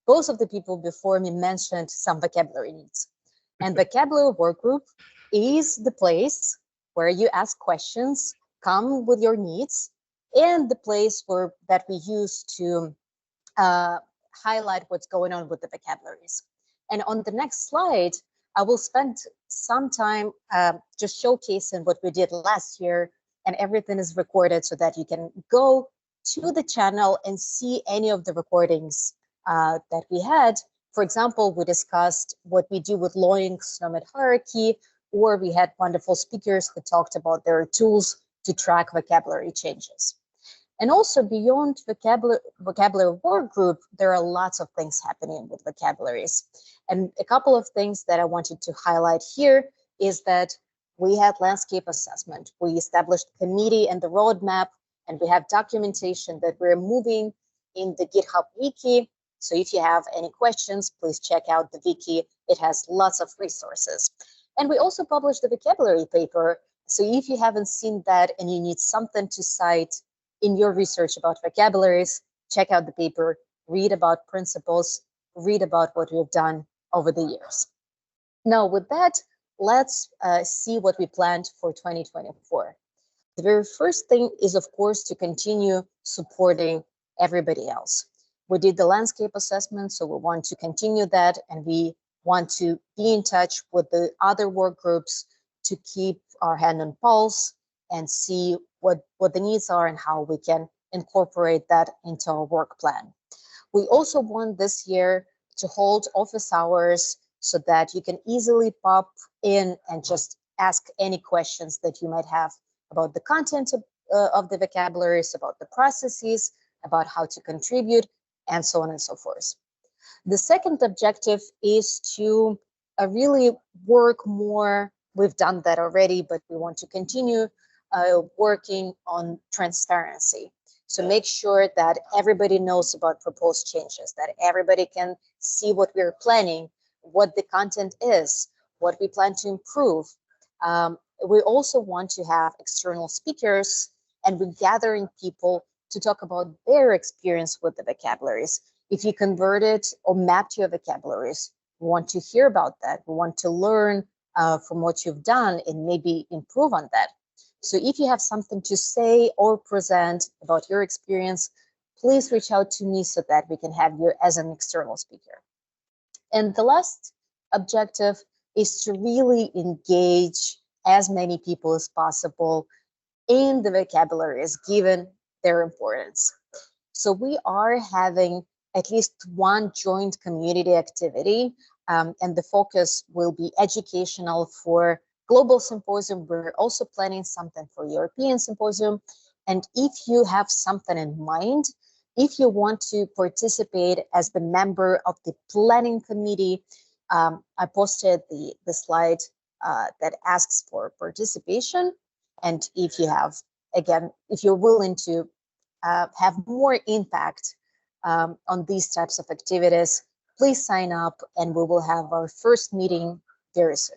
both of the people before me mentioned some vocabulary needs. And vocabulary workgroup is the place where you ask questions, come with your needs, and the place where that we use to highlight what's going on with the vocabularies. And on the next slide, I will spend some time just showcasing what we did last year, and everything is recorded so that you can go to the channel and see any of the recordings that we had. For example, we discussed what we do with Loing's nomad hierarchy, or we had wonderful speakers who talked about their tools to track vocabulary changes. And also beyond vocabulary workgroup, there are lots of things happening with vocabularies. And a couple of things that I wanted to highlight here is that we had landscape assessment. We established committee and the roadmap, and we have documentation that we're moving in the GitHub wiki. So if you have any questions, please check out the wiki. It has lots of resources. And we also published the vocabulary paper. So if you haven't seen that and you need something to cite in your research about vocabularies, check out the paper, read about principles, read about what we've done over the years. Now with that, let's see what we planned for 2024. The very first thing is, of course, to continue supporting everybody else. We did the landscape assessment, so we want to continue that, and we want to be in touch with the other work groups to keep our hand on pulse and see what the needs are and how we can incorporate that into our work plan. We also want this year to hold office hours so that you can easily pop in and just ask any questions that you might have about the content of the vocabularies, about the processes, about how to contribute, and so on and so forth. The second objective is to really work more. We've done that already, but we want to continue working on transparency. So make sure that everybody knows about proposed changes, that everybody can see what we're planning, what the content is, what we plan to improve. We also want to have external speakers, and we're gathering people to talk about their experience with the vocabularies. If you converted or mapped your vocabularies, we want to hear about that. We want to learn from what you've done and maybe improve on that. So if you have something to say or present about your experience, please reach out to me so that we can have you as an external speaker. And the last objective is to really engage as many people as possible in the vocabularies, given their importance. So we are having at least one joint community activity, and the focus will be educational for Global Symposium. We're also planning something for European Symposium. And if you have something in mind, if you want to participate as the member of the planning committee, I posted the slide that asks for participation. And if you have, again, if you're willing to have more impact on these types of activities, please sign up, and we will have our first meeting very soon.